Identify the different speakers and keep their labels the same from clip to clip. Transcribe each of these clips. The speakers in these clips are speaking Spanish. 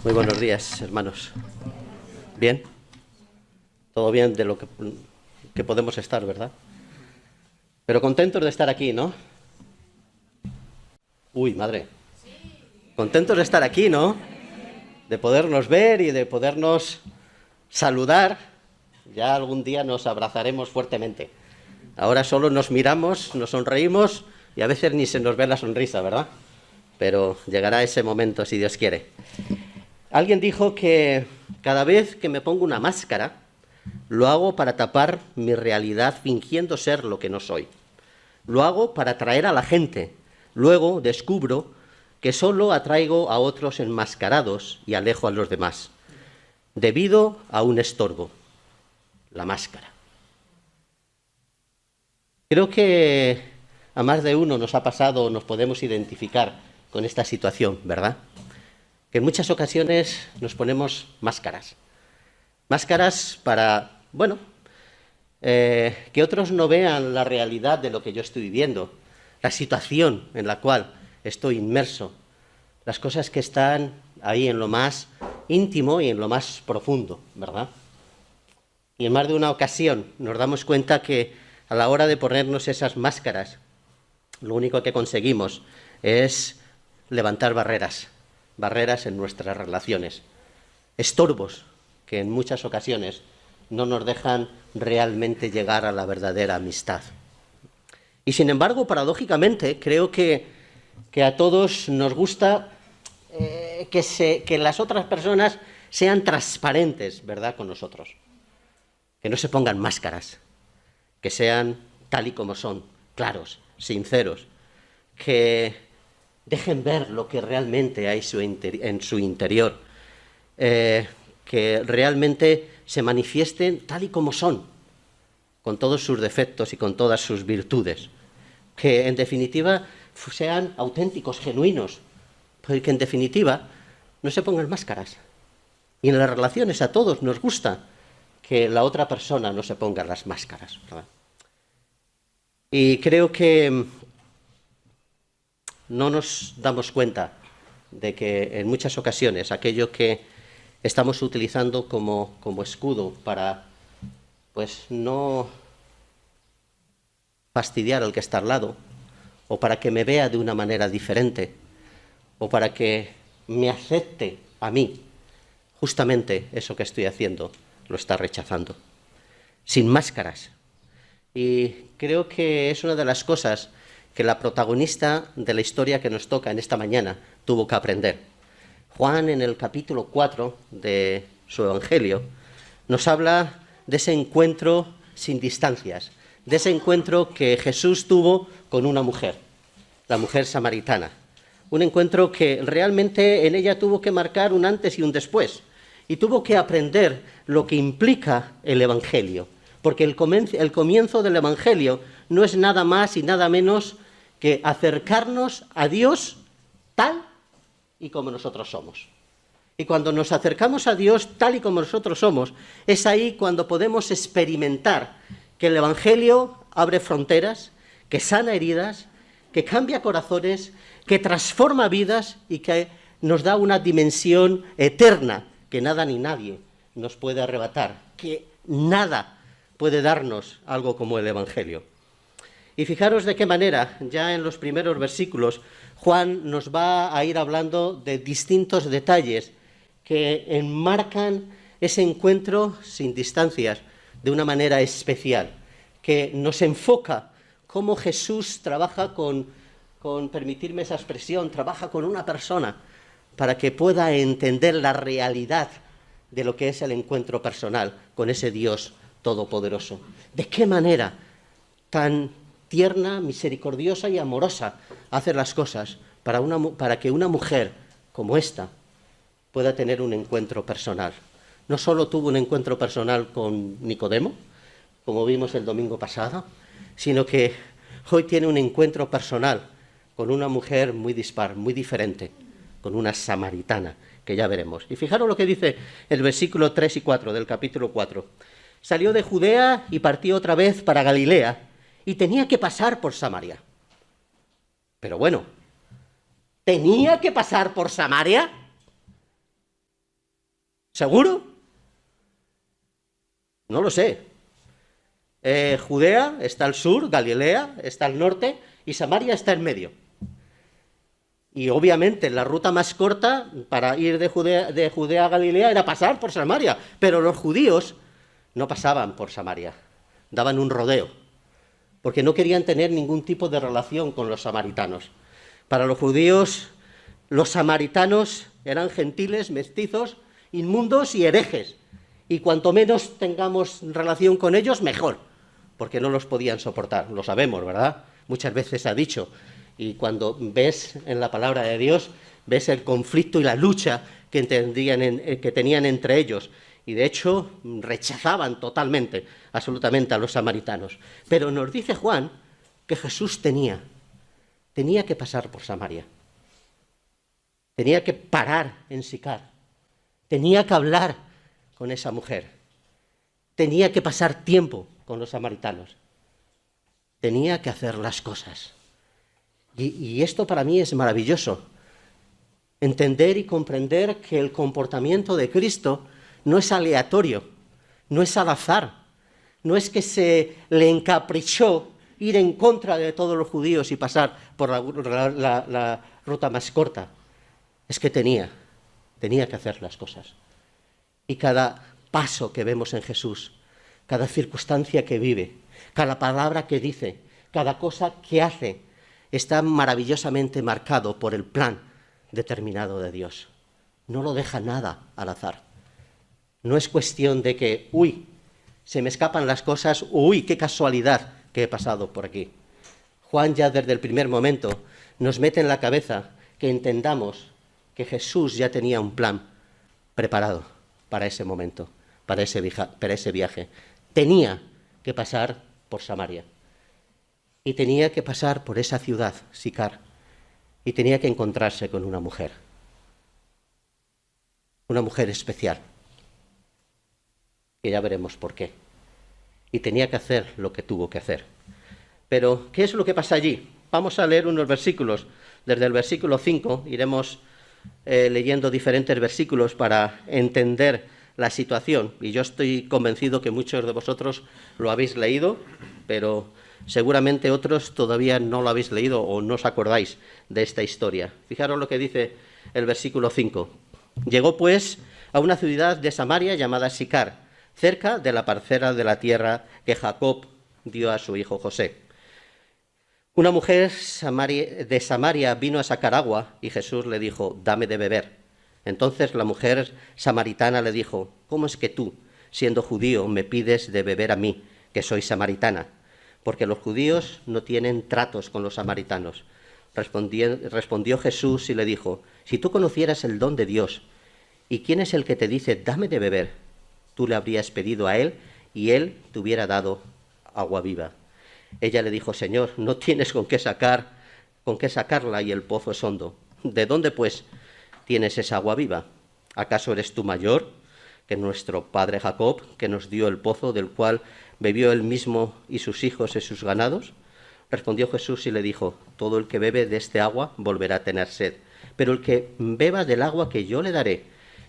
Speaker 1: Muy buenos días, hermanos. ¿Bien? Todo bien de lo que podemos estar, ¿verdad? Pero contentos de estar aquí, ¿no? Uy, madre. Contentos de estar aquí, ¿no? De podernos ver y de podernos saludar. Ya algún día nos abrazaremos fuertemente. Ahora solo nos miramos, nos sonreímos y a veces ni se nos ve la sonrisa, ¿verdad? Pero llegará ese momento si Dios quiere. Alguien dijo que cada vez que me pongo una máscara, lo hago para tapar mi realidad fingiendo ser lo que no soy. Lo hago para atraer a la gente. Luego descubro que solo atraigo a otros enmascarados y alejo a los demás, debido a un estorbo, la máscara. Creo que a más de uno nos ha pasado, nos podemos identificar con esta situación, ¿verdad? Que en muchas ocasiones nos ponemos máscaras. Máscaras para, que otros no vean la realidad de lo que yo estoy viviendo, la situación en la cual estoy inmerso, las cosas que están ahí en lo más íntimo y en lo más profundo, ¿verdad? Y en más de una ocasión nos damos cuenta que a la hora de ponernos esas máscaras, lo único que conseguimos es levantar barreras en nuestras relaciones, estorbos que en muchas ocasiones no nos dejan realmente llegar a la verdadera amistad. Y sin embargo, paradójicamente, creo que a todos nos gusta que las otras personas sean transparentes, ¿verdad?, con nosotros. Que no se pongan máscaras, que sean tal y como son, claros, sinceros, que dejen ver lo que realmente hay en su interior, que realmente se manifiesten tal y como son, con todos sus defectos y con todas sus virtudes, que en definitiva sean auténticos, genuinos, porque en definitiva no se pongan máscaras. Y en las relaciones a todos nos gusta que la otra persona no se ponga las máscaras, ¿verdad? Y creo que no nos damos cuenta de que en muchas ocasiones aquello que estamos utilizando como escudo para, no fastidiar al que está al lado, o para que me vea de una manera diferente, o para que me acepte a mí, justamente eso que estoy haciendo lo está rechazando, sin máscaras. Y creo que es una de las cosas que la protagonista de la historia que nos toca en esta mañana tuvo que aprender. Juan, en el capítulo 4 de su Evangelio, nos habla de ese encuentro sin distancias, de ese encuentro que Jesús tuvo con una mujer, la mujer samaritana. Un encuentro que realmente en ella tuvo que marcar un antes y un después, y tuvo que aprender lo que implica el Evangelio, porque el comienzo del Evangelio no es nada más y nada menos que acercarnos a Dios tal y como nosotros somos. Y cuando nos acercamos a Dios tal y como nosotros somos, es ahí cuando podemos experimentar que el Evangelio abre fronteras, que sana heridas, que cambia corazones, que transforma vidas y que nos da una dimensión eterna que nada ni nadie nos puede arrebatar, que nada puede darnos algo como el Evangelio. Y fijaros de qué manera, ya en los primeros versículos, Juan nos va a ir hablando de distintos detalles que enmarcan ese encuentro sin distancias de una manera especial, que nos enfoca cómo Jesús trabaja con permitirme esa expresión, trabaja con una persona para que pueda entender la realidad de lo que es el encuentro personal con ese Dios todopoderoso. ¿De qué manera tan tierna, misericordiosa y amorosa hace las cosas para que una mujer como esta pueda tener un encuentro personal? No solo tuvo un encuentro personal con Nicodemo, como vimos el domingo pasado, sino que hoy tiene un encuentro personal con una mujer muy dispar, muy diferente, con una samaritana, que ya veremos. Y fijaros lo que dice el versículo 3 y 4 del capítulo 4. Salió de Judea y partió otra vez para Galilea, y tenía que pasar por Samaria. Pero bueno, ¿tenía que pasar por Samaria? ¿Seguro? No lo sé. Judea está al sur, Galilea está al norte y Samaria está en medio. Y obviamente la ruta más corta para ir de Judea a Galilea era pasar por Samaria, pero los judíos no pasaban por Samaria, daban un rodeo, porque no querían tener ningún tipo de relación con los samaritanos. Para los judíos, los samaritanos eran gentiles, mestizos, inmundos y herejes, y cuanto menos tengamos relación con ellos, mejor, porque no los podían soportar, lo sabemos, ¿verdad? Muchas veces ha dicho, y cuando ves en la palabra de Dios, ves el conflicto y la lucha que tenían entre ellos, y de hecho rechazaban totalmente, absolutamente a los samaritanos. Pero nos dice Juan que Jesús tenía que pasar por Samaria, tenía que parar en Sicar, tenía que hablar con esa mujer, tenía que pasar tiempo con los samaritanos, tenía que hacer las cosas. Y esto para mí es maravilloso, entender y comprender que el comportamiento de Cristo no es aleatorio, no es al azar, no es que se le encaprichó ir en contra de todos los judíos y pasar por la ruta más corta, es que tenía que hacer las cosas. Y cada paso que vemos en Jesús, cada circunstancia que vive, cada palabra que dice, cada cosa que hace, está maravillosamente marcado por el plan determinado de Dios. No lo deja nada al azar. No es cuestión de que, se me escapan las cosas, qué casualidad que he pasado por aquí. Juan ya desde el primer momento nos mete en la cabeza que entendamos que Jesús ya tenía un plan preparado para ese momento, para ese viaje. Tenía que pasar por Samaria. Y tenía que pasar por esa ciudad, Sicar, y tenía que encontrarse con una mujer especial, que ya veremos por qué. Y tenía que hacer lo que tuvo que hacer. Pero, ¿qué es lo que pasa allí? Vamos a leer unos versículos. Desde el versículo 5 iremos leyendo diferentes versículos para entender la situación. Y yo estoy convencido que muchos de vosotros lo habéis leído, pero seguramente otros todavía no lo habéis leído o no os acordáis de esta historia. Fijaros lo que dice el versículo 5. Llegó pues a una ciudad de Samaria llamada Sicar, cerca de la parcela de la tierra que Jacob dio a su hijo José. Una mujer de Samaria vino a sacar agua y Jesús le dijo, dame de beber. Entonces la mujer samaritana le dijo, ¿cómo es que tú, siendo judío, me pides de beber a mí, que soy samaritana? Porque los judíos no tienen tratos con los samaritanos. Respondió Jesús y le dijo, si tú conocieras el don de Dios, ¿y quién es el que te dice, dame de beber? Tú le habrías pedido a él y él te hubiera dado agua viva. Ella le dijo, Señor, no tienes con qué sacarla y el pozo es hondo. ¿De dónde, pues, tienes esa agua viva? ¿Acaso eres tú mayor que nuestro padre Jacob, que nos dio el pozo del cual bebió él mismo y sus hijos y sus ganados? Respondió Jesús y le dijo, todo el que bebe de este agua volverá a tener sed, pero el que beba del agua que yo le daré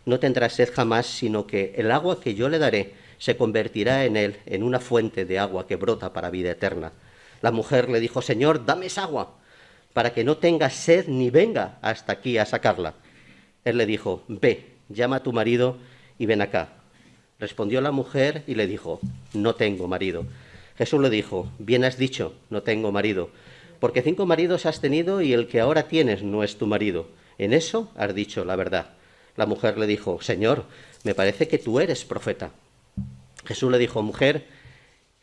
Speaker 1: no tendrá sed jamás, sino que el agua que yo le daré se convertirá en él en una fuente de agua que brota para vida eterna. La mujer le dijo, Señor, dame esa agua, para que no tenga sed ni venga hasta aquí a sacarla. Él le dijo, ve, llama a tu marido y ven acá. Respondió la mujer y le dijo, no tengo marido. Jesús le dijo, bien has dicho, no tengo marido, porque 5 maridos has tenido y el que ahora tienes no es tu marido. En eso has dicho la verdad. La mujer le dijo, Señor, me parece que tú eres profeta. Jesús le dijo, mujer,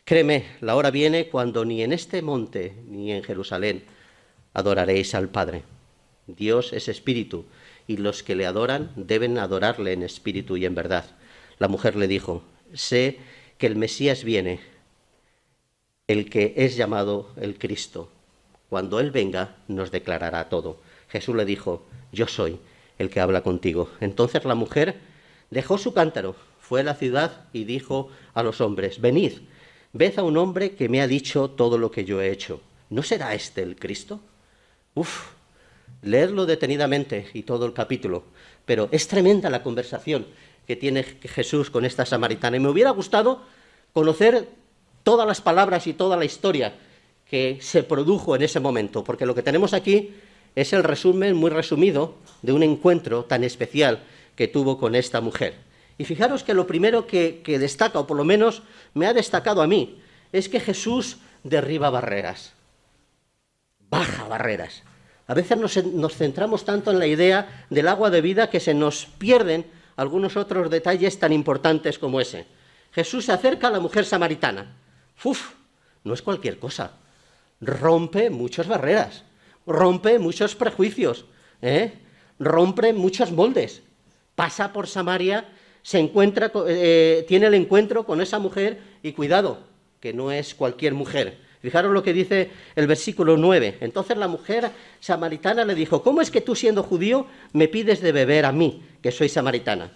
Speaker 1: créeme, la hora viene cuando ni en este monte ni en Jerusalén adoraréis al Padre. Dios es espíritu y los que le adoran deben adorarle en espíritu y en verdad. La mujer le dijo, sé que el Mesías viene, el que es llamado el Cristo. Cuando Él venga, nos declarará todo. Jesús le dijo, yo soy el que habla contigo. Entonces la mujer dejó su cántaro, fue a la ciudad y dijo a los hombres, venid, ved a un hombre que me ha dicho todo lo que yo he hecho. ¿No será este el Cristo? Leedlo detenidamente y todo el capítulo, pero es tremenda la conversación que tiene Jesús con esta samaritana. Y me hubiera gustado conocer todas las palabras y toda la historia que se produjo en ese momento, porque lo que tenemos aquí es el resumen muy resumido de un encuentro tan especial que tuvo con esta mujer. Y fijaros que lo primero que destaca, o por lo menos me ha destacado a mí, es que Jesús derriba barreras, baja barreras. A veces nos centramos tanto en la idea del agua de vida que se nos pierden algunos otros detalles tan importantes como ese. Jesús se acerca a la mujer samaritana. ¡Uf! No es cualquier cosa. Rompe muchas barreras, rompe muchos prejuicios, rompe muchos moldes. Pasa por Samaria, se encuentra, tiene el encuentro con esa mujer y cuidado, que no es cualquier mujer. Fijaros lo que dice el versículo 9. Entonces la mujer samaritana le dijo: ¿cómo es que tú, siendo judío, me pides de beber a mí, que soy samaritana?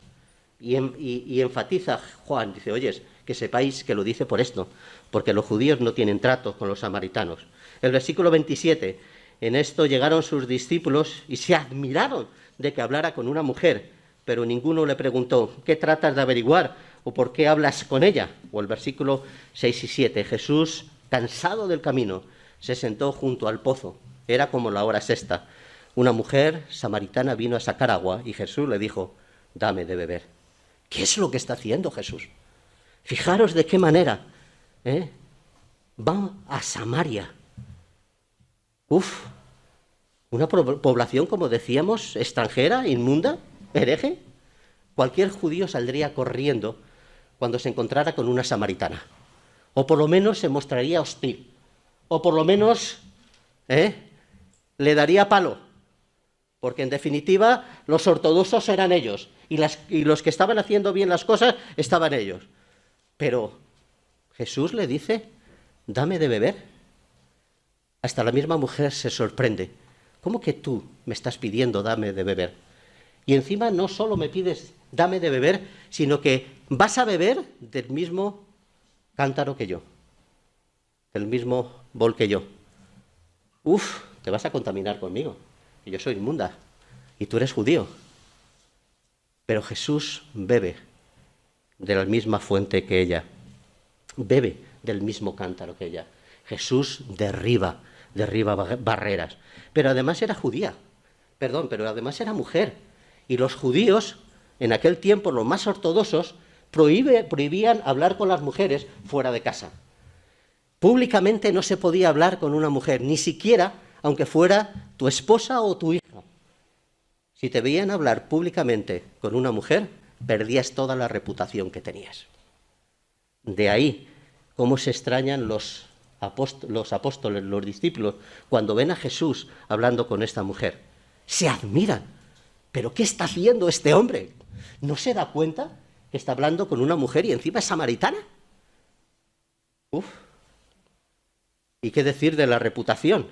Speaker 1: Y enfatiza Juan, dice: oyes, que sepáis que lo dice por esto, porque los judíos no tienen trato con los samaritanos. El versículo 27, en esto llegaron sus discípulos y se admiraron de que hablara con una mujer, pero ninguno le preguntó: ¿qué tratas de averiguar? ¿O por qué hablas con ella? O el versículo 6 y 7, Jesús, cansado del camino, se sentó junto al pozo. Era como la hora sexta. Una mujer samaritana vino a sacar agua y Jesús le dijo: dame de beber. ¿Qué es lo que está haciendo Jesús? Fijaros de qué manera va a Samaria. Una población, como decíamos, extranjera, inmunda, hereje. Cualquier judío saldría corriendo cuando se encontrara con una samaritana. O por lo menos se mostraría hostil. O por lo menos le daría palo. Porque en definitiva los ortodoxos eran ellos. Y los que estaban haciendo bien las cosas estaban ellos. Pero Jesús le dice: dame de beber. Hasta la misma mujer se sorprende. ¿Cómo que tú me estás pidiendo dame de beber? Y encima no solo me pides dame de beber, sino que vas a beber del mismo cántaro que yo, del mismo bol que yo. Te vas a contaminar conmigo. Y yo soy inmunda. Y tú eres judío. Pero Jesús bebe de la misma fuente que ella. Bebe del mismo cántaro que ella. Jesús derriba barreras. Pero además era judía. Pero además era mujer. Y los judíos, en aquel tiempo, los más ortodoxos, prohibían hablar con las mujeres fuera de casa. Públicamente no se podía hablar con una mujer, ni siquiera aunque fuera tu esposa o tu hija. Si te veían hablar públicamente con una mujer, perdías toda la reputación que tenías. De ahí cómo se extrañan los apóstoles, los discípulos, cuando ven a Jesús hablando con esta mujer. Se admiran. ¿Pero qué está haciendo este hombre? ¿No se da cuenta que está hablando con una mujer y encima es samaritana? ¿Y qué decir de la reputación?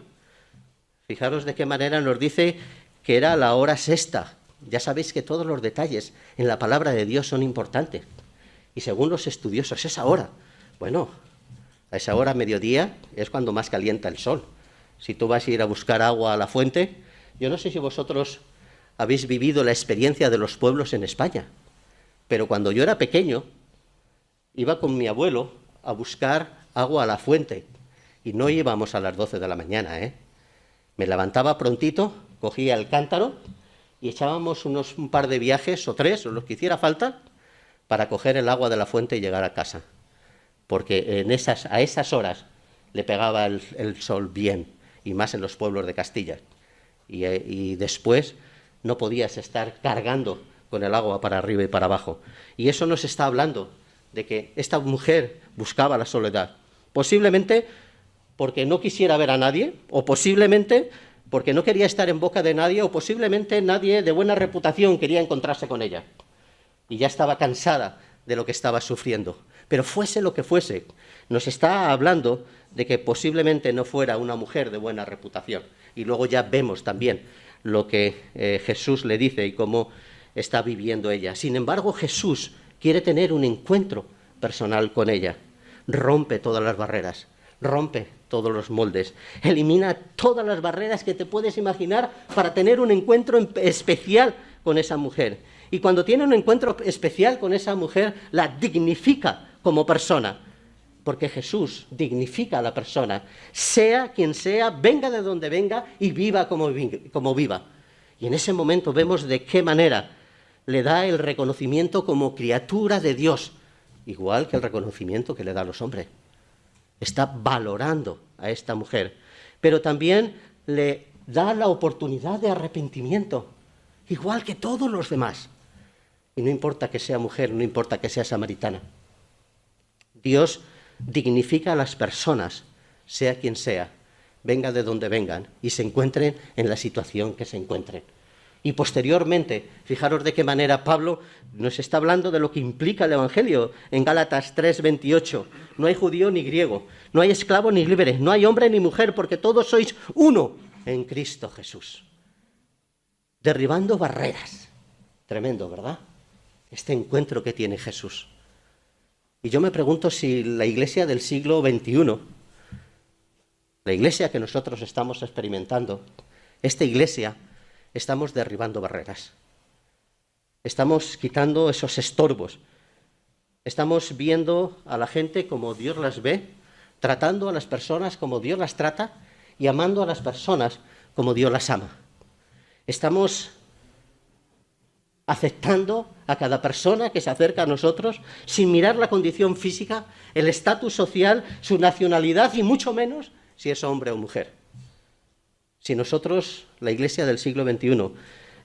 Speaker 1: Fijaros de qué manera nos dice que era la hora sexta. Ya sabéis que todos los detalles en la palabra de Dios son importantes. Y según los estudiosos, esa hora, bueno, a esa hora, mediodía, es cuando más calienta el sol. Si tú vas a ir a buscar agua a la fuente, yo no sé si vosotros habéis vivido la experiencia de los pueblos en España, pero cuando yo era pequeño, iba con mi abuelo a buscar agua a la fuente, y no íbamos a las 12 de la mañana, Me levantaba prontito, cogía el cántaro, y echábamos un par de viajes, o 3, o los que hiciera falta, para coger el agua de la fuente y llegar a casa. Porque a esas horas le pegaba el sol bien, y más en los pueblos de Castilla. Y después no podías estar cargando con el agua para arriba y para abajo. Y eso nos está hablando de que esta mujer buscaba la soledad. Posiblemente porque no quisiera ver a nadie, o posiblemente porque no quería estar en boca de nadie, o posiblemente nadie de buena reputación quería encontrarse con ella. Y ya estaba cansada de lo que estaba sufriendo. Pero fuese lo que fuese, nos está hablando de que posiblemente no fuera una mujer de buena reputación. Y luego ya vemos también lo que Jesús le dice y cómo está viviendo ella. Sin embargo, Jesús quiere tener un encuentro personal con ella. Rompe todas las barreras, rompe todos los moldes, elimina todas las barreras que te puedes imaginar para tener un encuentro especial con esa mujer. Y cuando tiene un encuentro especial con esa mujer, la dignifica como persona, porque Jesús dignifica a la persona, sea quien sea, venga de donde venga y viva como viva. Y en ese momento vemos de qué manera le da el reconocimiento como criatura de Dios, igual que el reconocimiento que le da a los hombres. Está valorando a esta mujer, pero también le da la oportunidad de arrepentimiento, igual que todos los demás. Y no importa que sea mujer, no importa que sea samaritana. Dios dignifica a las personas, sea quien sea, venga de donde vengan y se encuentren en la situación que se encuentren. Y posteriormente, fijaros de qué manera Pablo nos está hablando de lo que implica el Evangelio en Gálatas 3:28. No hay judío ni griego, no hay esclavo ni libre, no hay hombre ni mujer, porque todos sois uno en Cristo Jesús. Derribando barreras. Tremendo, ¿verdad? Este encuentro que tiene Jesús. Y yo me pregunto si la iglesia del siglo XXI, la iglesia que nosotros estamos experimentando, esta iglesia, estamos derribando barreras. Estamos quitando esos estorbos. Estamos viendo a la gente como Dios las ve, tratando a las personas como Dios las trata y amando a las personas como Dios las ama. Estamos aceptando a cada persona que se acerca a nosotros sin mirar la condición física, el estatus social, su nacionalidad y mucho menos si es hombre o mujer. Si nosotros, la iglesia del siglo XXI,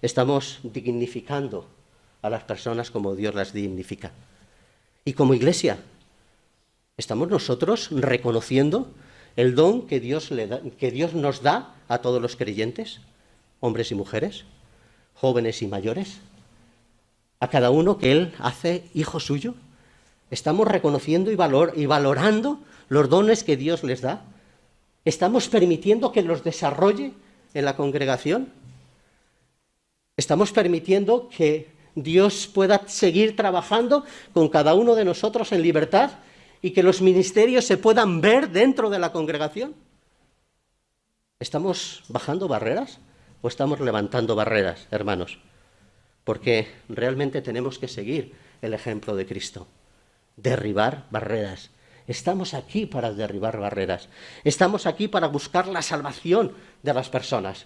Speaker 1: estamos dignificando a las personas como Dios las dignifica. Y como iglesia, ¿estamos nosotros reconociendo el don que Dios nos da a todos los creyentes, hombres y mujeres, jóvenes y mayores? A cada uno que Él hace hijo suyo. ¿Estamos reconociendo y valorando los dones que Dios les da? ¿Estamos permitiendo que los desarrolle en la congregación? ¿Estamos permitiendo que Dios pueda seguir trabajando con cada uno de nosotros en libertad y que los ministerios se puedan ver dentro de la congregación? ¿Estamos bajando barreras o estamos levantando barreras, hermanos? Porque realmente tenemos que seguir el ejemplo de Cristo. Derribar barreras. Estamos aquí para derribar barreras. Estamos aquí para buscar la salvación de las personas.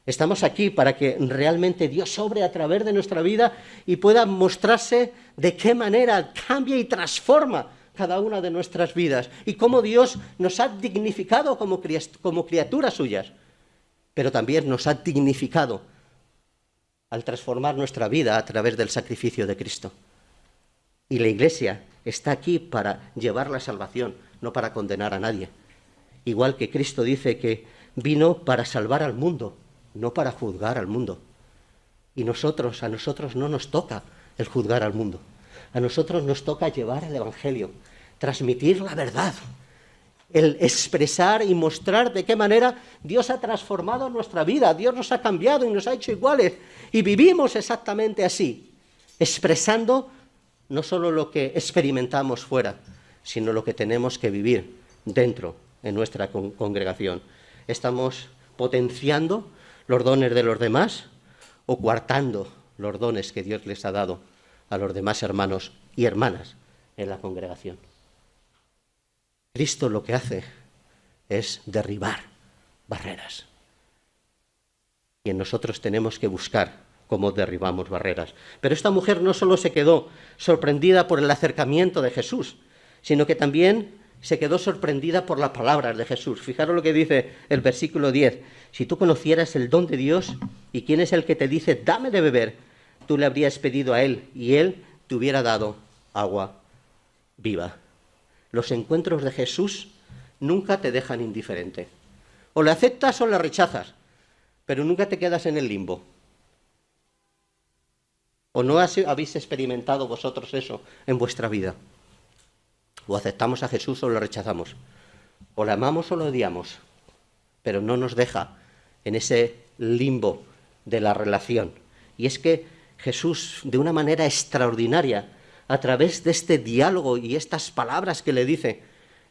Speaker 1: Estamos aquí para que realmente Dios obre a través de nuestra vida y pueda mostrarse de qué manera cambia y transforma cada una de nuestras vidas y cómo Dios nos ha dignificado como criaturas suyas, pero también nos ha dignificado al transformar nuestra vida a través del sacrificio de Cristo. Y la Iglesia está aquí para llevar la salvación, no para condenar a nadie. Igual que Cristo dice que vino para salvar al mundo, no para juzgar al mundo. Y a nosotros no nos toca el juzgar al mundo. A nosotros nos toca llevar el Evangelio, transmitir la verdad, el expresar y mostrar de qué manera Dios ha transformado nuestra vida, Dios nos ha cambiado y nos ha hecho iguales, y vivimos exactamente así, expresando no solo lo que experimentamos fuera, sino lo que tenemos que vivir dentro en nuestra congregación. ¿Estamos potenciando los dones de los demás o coartando los dones que Dios les ha dado a los demás hermanos y hermanas en la congregación? Cristo lo que hace es derribar barreras. Y nosotros tenemos que buscar cómo derribamos barreras. Pero esta mujer no solo se quedó sorprendida por el acercamiento de Jesús, sino que también se quedó sorprendida por las palabras de Jesús. Fijaros lo que dice el versículo 10. Si tú conocieras el don de Dios y quién es el que te dice, dame de beber, tú le habrías pedido a él y él te hubiera dado agua viva. Los encuentros de Jesús nunca te dejan indiferente. O le aceptas o le rechazas, pero nunca te quedas en el limbo. ¿O no habéis experimentado vosotros eso en vuestra vida? O aceptamos a Jesús o lo rechazamos. O le amamos o lo odiamos, pero no nos deja en ese limbo de la relación. Y es que Jesús, de una manera extraordinaria, a través de este diálogo y estas palabras que le dice,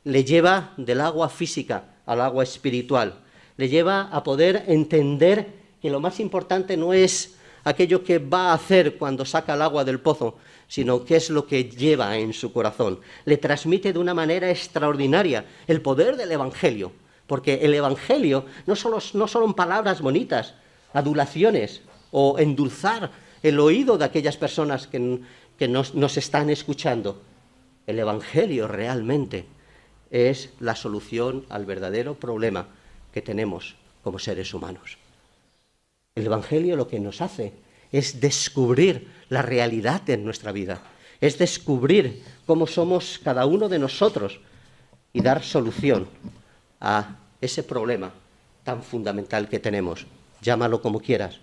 Speaker 1: le lleva del agua física al agua espiritual. Le lleva a poder entender que lo más importante no es aquello que va a hacer cuando saca el agua del pozo, sino qué es lo que lleva en su corazón. Le transmite de una manera extraordinaria el poder del Evangelio, porque el Evangelio no son palabras bonitas, adulaciones o endulzar el oído de aquellas personas que nos están escuchando. El Evangelio realmente es la solución al verdadero problema que tenemos como seres humanos. El Evangelio lo que nos hace es descubrir la realidad de nuestra vida, es descubrir cómo somos cada uno de nosotros y dar solución a ese problema tan fundamental que tenemos. Llámalo como quieras,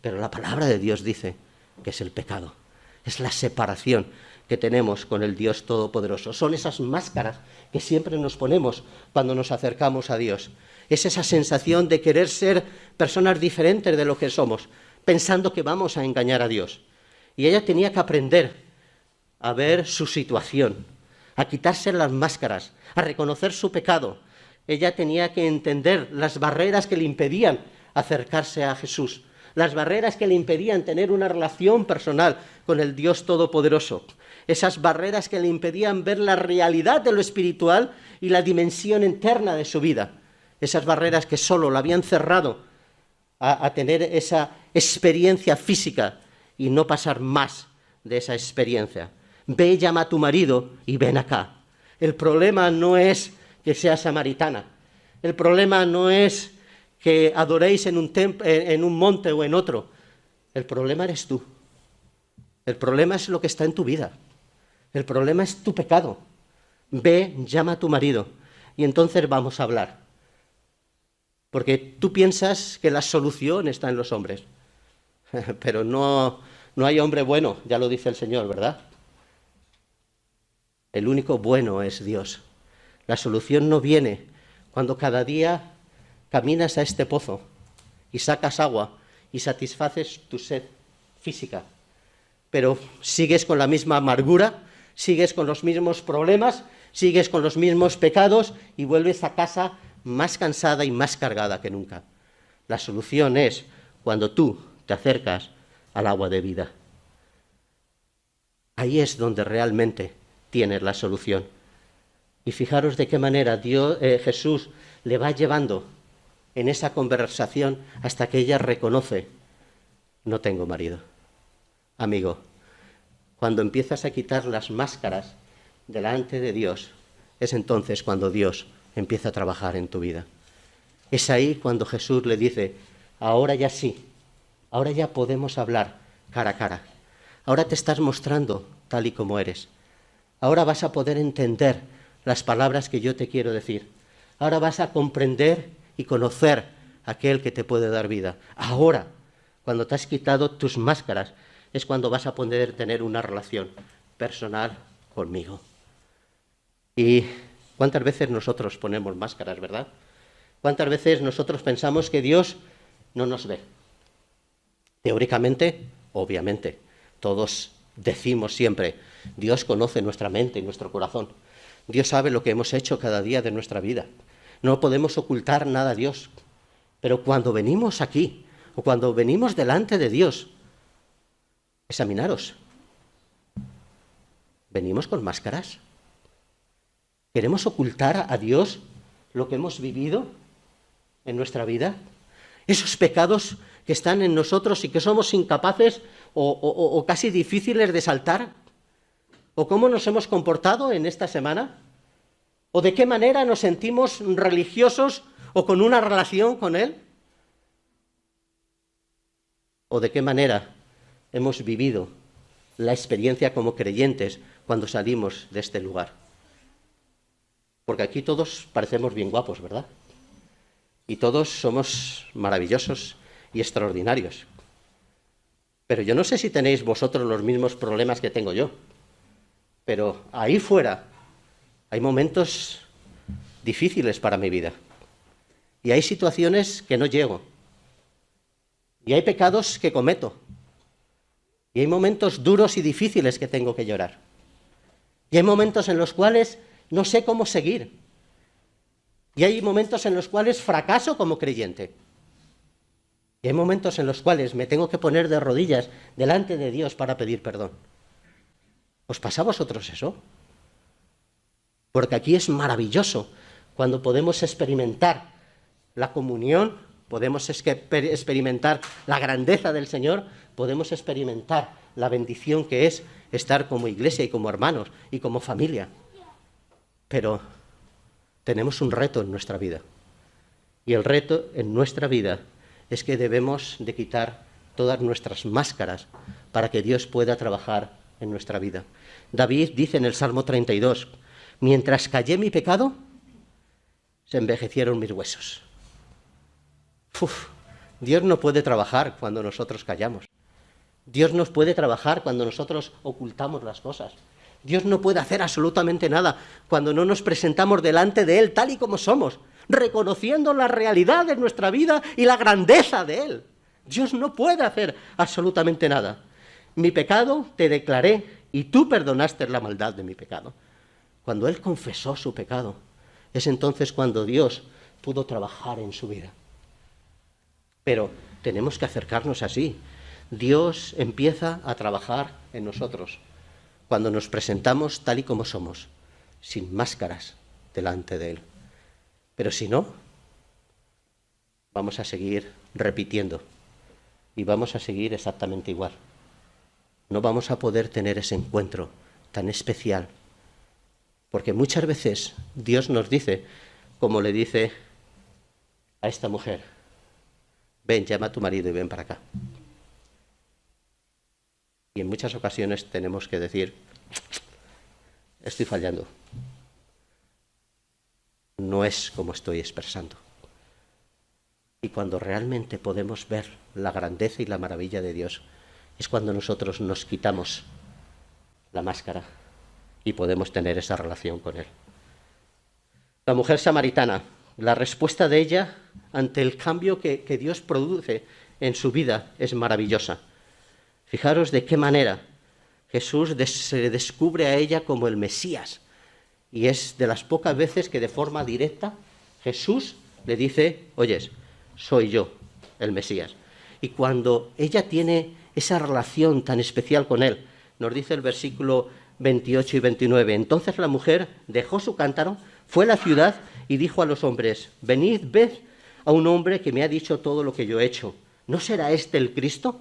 Speaker 1: pero la palabra de Dios dice que es el pecado, es la separación que tenemos con el Dios Todopoderoso. Son esas máscaras que siempre nos ponemos cuando nos acercamos a Dios. Es esa sensación de querer ser personas diferentes de lo que somos, pensando que vamos a engañar a Dios. Y ella tenía que aprender a ver su situación, a quitarse las máscaras, a reconocer su pecado. Ella tenía que entender las barreras que le impedían acercarse a Jesús, las barreras que le impedían tener una relación personal con el Dios Todopoderoso, esas barreras que le impedían ver la realidad de lo espiritual y la dimensión interna de su vida, esas barreras que solo la habían cerrado a tener esa experiencia física y no pasar más de esa experiencia. Ve, llama a tu marido y ven acá. El problema no es que seas samaritana, el problema no es que adoréis en un monte o en otro. El problema eres tú. El problema es lo que está en tu vida. El problema es tu pecado. Ve, llama a tu marido y entonces vamos a hablar. Porque tú piensas que la solución está en los hombres. Pero no hay hombre bueno, ya lo dice el Señor, ¿verdad? El único bueno es Dios. La solución no viene cuando cada día caminas a este pozo y sacas agua y satisfaces tu sed física, pero sigues con la misma amargura, sigues con los mismos problemas, sigues con los mismos pecados y vuelves a casa más cansada y más cargada que nunca. La solución es cuando tú te acercas al agua de vida. Ahí es donde realmente tienes la solución. Y fijaros de qué manera Jesús le va llevando en esa conversación hasta que ella reconoce: no tengo marido. Amigo, cuando empiezas a quitar las máscaras delante de Dios, es entonces cuando Dios empieza a trabajar en tu vida. Es ahí cuando Jesús le dice: ahora ya sí, ahora ya podemos hablar cara a cara. Ahora te estás mostrando tal y como eres. Ahora vas a poder entender las palabras que yo te quiero decir. Ahora vas a comprender y conocer a aquel que te puede dar vida. Ahora, cuando te has quitado tus máscaras, es cuando vas a poder tener una relación personal conmigo. Y ¿cuántas veces nosotros ponemos máscaras, verdad? ¿Cuántas veces nosotros pensamos que Dios no nos ve? Teóricamente, obviamente, todos decimos siempre: Dios conoce nuestra mente y nuestro corazón. Dios sabe lo que hemos hecho cada día de nuestra vida. No podemos ocultar nada a Dios. Pero cuando venimos aquí, o cuando venimos delante de Dios, examinaros. ¿Venimos con máscaras? ¿Queremos ocultar a Dios lo que hemos vivido en nuestra vida? Esos pecados que están en nosotros y que somos incapaces o casi difíciles de saltar. ¿O cómo nos hemos comportado en esta semana? ¿O de qué manera nos sentimos religiosos o con una relación con Él? ¿O de qué manera hemos vivido la experiencia como creyentes cuando salimos de este lugar? Porque aquí todos parecemos bien guapos, ¿verdad? Y todos somos maravillosos y extraordinarios. Pero yo no sé si tenéis vosotros los mismos problemas que tengo yo. Pero ahí fuera hay momentos difíciles para mi vida. Y hay situaciones que no llego. Y hay pecados que cometo. Y hay momentos duros y difíciles que tengo que llorar. Y hay momentos en los cuales no sé cómo seguir. Y hay momentos en los cuales fracaso como creyente. Y hay momentos en los cuales me tengo que poner de rodillas delante de Dios para pedir perdón. ¿Os pasa a vosotros eso? Porque aquí es maravilloso cuando podemos experimentar la comunión, podemos experimentar la grandeza del Señor, podemos experimentar la bendición que es estar como iglesia y como hermanos y como familia. Pero tenemos un reto en nuestra vida. Y el reto en nuestra vida es que debemos de quitar todas nuestras máscaras para que Dios pueda trabajar en nuestra vida. David dice en el Salmo 32, mientras callé mi pecado, se envejecieron mis huesos. Dios no puede trabajar cuando nosotros callamos. Dios no puede trabajar cuando nosotros ocultamos las cosas. Dios no puede hacer absolutamente nada cuando no nos presentamos delante de Él tal y como somos, reconociendo la realidad de nuestra vida y la grandeza de Él. Dios no puede hacer absolutamente nada. Mi pecado te declaré y tú perdonaste la maldad de mi pecado. Cuando Él confesó su pecado, es entonces cuando Dios pudo trabajar en su vida. Pero tenemos que acercarnos así. Dios empieza a trabajar en nosotros cuando nos presentamos tal y como somos, sin máscaras delante de Él. Pero si no, vamos a seguir repitiendo y vamos a seguir exactamente igual. No vamos a poder tener ese encuentro tan especial, porque muchas veces Dios nos dice, como le dice a esta mujer, ven, llama a tu marido y ven para acá. Y en muchas ocasiones tenemos que decir, estoy fallando. No es como estoy expresando. Y cuando realmente podemos ver la grandeza y la maravilla de Dios, es cuando nosotros nos quitamos la máscara y podemos tener esa relación con Él. La mujer samaritana, la respuesta de ella ante el cambio que Dios produce en su vida es maravillosa. Fijaros de qué manera Jesús se descubre a ella como el Mesías. Y es de las pocas veces que de forma directa Jesús le dice, oyes, soy yo, el Mesías. Y cuando ella tiene esa relación tan especial con Él, nos dice el versículo 28 y 29, entonces la mujer dejó su cántaro, fue a la ciudad y dijo a los hombres, venid, ved a un hombre que me ha dicho todo lo que yo he hecho. ¿No será este el Cristo?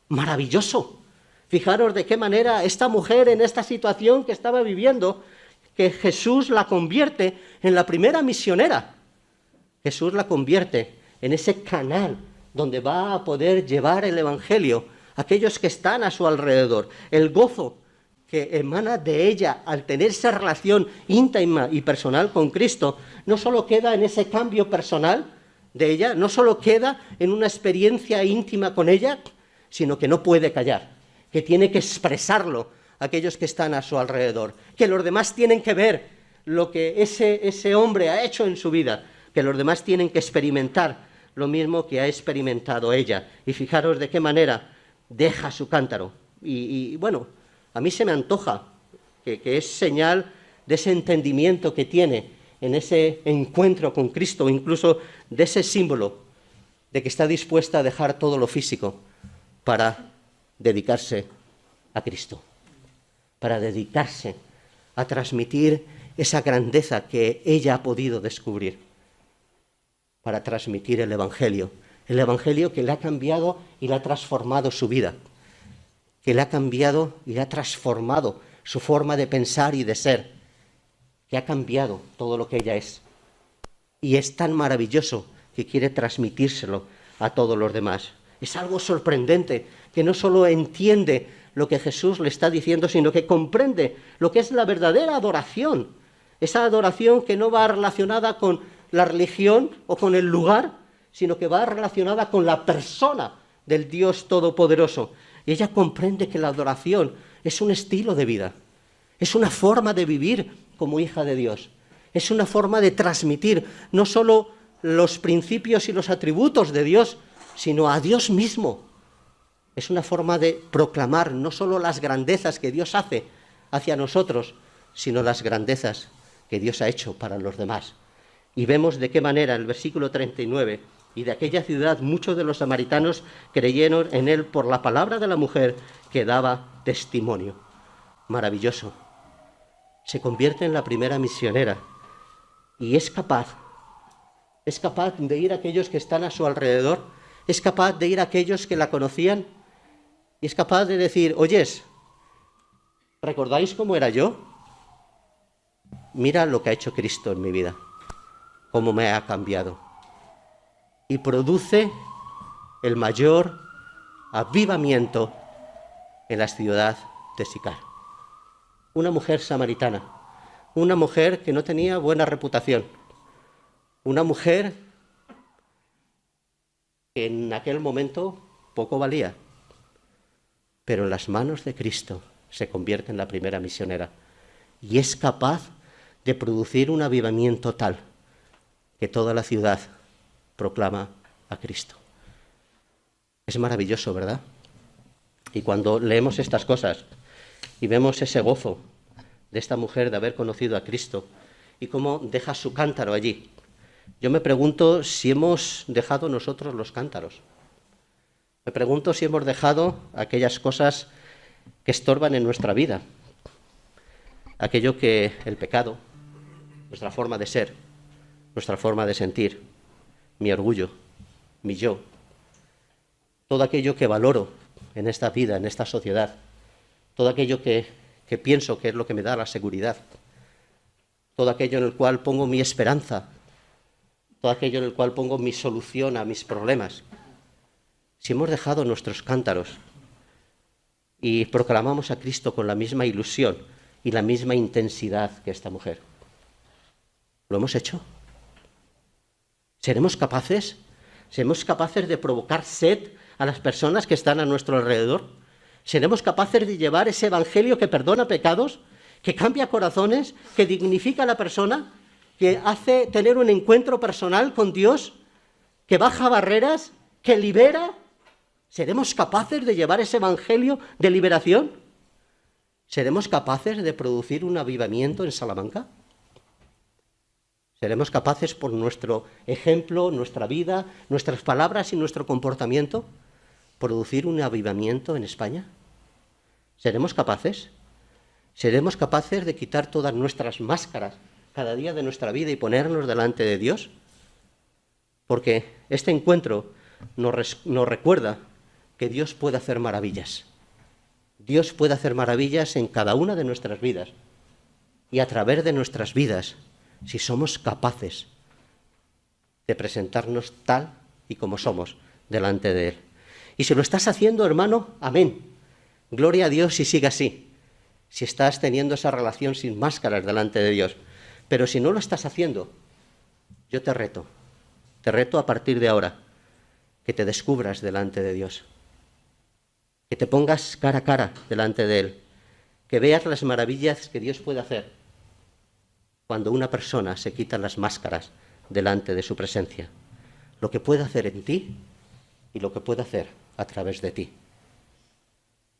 Speaker 1: Maravilloso. Fijaros de qué manera esta mujer en esta situación que estaba viviendo, que Jesús la convierte en la primera misionera. Jesús la convierte en ese canal donde va a poder llevar el Evangelio a aquellos que están a su alrededor. El gozo que emana de ella al tener esa relación íntima y personal con Cristo, no solo queda en ese cambio personal de ella, no solo queda en una experiencia íntima con ella, sino que no puede callar, que tiene que expresarlo a aquellos que están a su alrededor, que los demás tienen que ver lo que ese hombre ha hecho en su vida, que los demás tienen que experimentar lo mismo que ha experimentado ella. Y fijaros de qué manera deja su cántaro. Y bueno, a mí se me antoja que es señal de ese entendimiento que tiene en ese encuentro con Cristo, incluso de ese símbolo de que está dispuesta a dejar todo lo físico para dedicarse a Cristo, para dedicarse a transmitir esa grandeza que ella ha podido descubrir, para transmitir el Evangelio que le ha cambiado y le ha transformado su vida, que le ha cambiado y le ha transformado su forma de pensar y de ser, que ha cambiado todo lo que ella es. Y es tan maravilloso que quiere transmitírselo a todos los demás. Es algo sorprendente, que no solo entiende lo que Jesús le está diciendo, sino que comprende lo que es la verdadera adoración. Esa adoración que no va relacionada con la religión o con el lugar, sino que va relacionada con la persona del Dios Todopoderoso. Y ella comprende que la adoración es un estilo de vida, es una forma de vivir como hija de Dios, es una forma de transmitir no solo los principios y los atributos de Dios, sino a Dios mismo. Es una forma de proclamar no solo las grandezas que Dios hace hacia nosotros, sino las grandezas que Dios ha hecho para los demás. Y vemos de qué manera el versículo 39, y de aquella ciudad muchos de los samaritanos creyeron en él por la palabra de la mujer que daba testimonio. Maravilloso. Se convierte en la primera misionera y es capaz de ir a aquellos que están a su alrededor, es capaz de ir a aquellos que la conocían y es capaz de decir: oyes, ¿recordáis cómo era yo? Mira lo que ha hecho Cristo en mi vida, cómo me ha cambiado. Y produce el mayor avivamiento en la ciudad de Sicar. Una mujer samaritana, una mujer que no tenía buena reputación, una mujer que en aquel momento poco valía, pero en las manos de Cristo se convierte en la primera misionera y es capaz de producir un avivamiento tal que toda la ciudad proclama a Cristo. Es maravilloso, ¿verdad? Y cuando leemos estas cosas y vemos ese gozo de esta mujer de haber conocido a Cristo y cómo deja su cántaro allí, yo me pregunto si hemos dejado nosotros los cántaros. Me pregunto si hemos dejado aquellas cosas que estorban en nuestra vida, aquello que el pecado, nuestra forma de ser, nuestra forma de sentir, mi orgullo, mi yo, todo aquello que valoro en esta vida, en esta sociedad, todo aquello que pienso que es lo que me da la seguridad, todo aquello en el cual pongo mi esperanza, todo aquello en el cual pongo mi solución a mis problemas. Si hemos dejado nuestros cántaros y proclamamos a Cristo con la misma ilusión y la misma intensidad que esta mujer, ¿lo hemos hecho? ¿Seremos capaces? ¿Seremos capaces de provocar sed a las personas que están a nuestro alrededor? ¿Seremos capaces de llevar ese evangelio que perdona pecados, que cambia corazones, que dignifica a la persona, que hace tener un encuentro personal con Dios, que baja barreras, que libera? ¿Seremos capaces de llevar ese evangelio de liberación? ¿Seremos capaces de producir un avivamiento en Salamanca? ¿Seremos capaces, por nuestro ejemplo, nuestra vida, nuestras palabras y nuestro comportamiento, producir un avivamiento en España? ¿Seremos capaces? ¿Seremos capaces de quitar todas nuestras máscaras cada día de nuestra vida y ponernos delante de Dios? Porque este encuentro nos recuerda que Dios puede hacer maravillas. Dios puede hacer maravillas en cada una de nuestras vidas y a través de nuestras vidas, si somos capaces de presentarnos tal y como somos delante de Él. Y si lo estás haciendo, hermano, amén. Gloria a Dios si sigue así. Si estás teniendo esa relación sin máscaras delante de Dios. Pero si no lo estás haciendo, yo te reto a partir de ahora, que te descubras delante de Dios. Que te pongas cara a cara delante de Él. Que veas las maravillas que Dios puede hacer cuando una persona se quita las máscaras delante de su presencia. Lo que puede hacer en ti y lo que puede hacer a través de ti.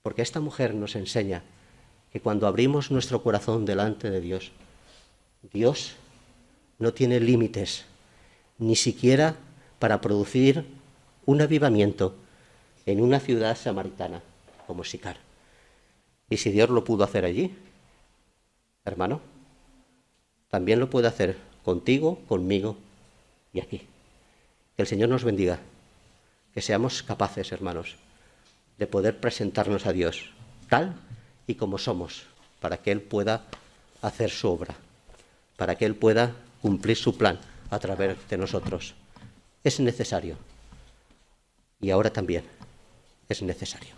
Speaker 1: Porque esta mujer nos enseña que cuando abrimos nuestro corazón delante de Dios, Dios no tiene límites, ni siquiera para producir un avivamiento en una ciudad samaritana como Sicar. Y si Dios lo pudo hacer allí, hermano, también lo puede hacer contigo, conmigo y aquí. Que el Señor nos bendiga, que seamos capaces, hermanos, de poder presentarnos a Dios tal y como somos, para que Él pueda hacer su obra, para que Él pueda cumplir su plan a través de nosotros. Es necesario. Y ahora también es necesario.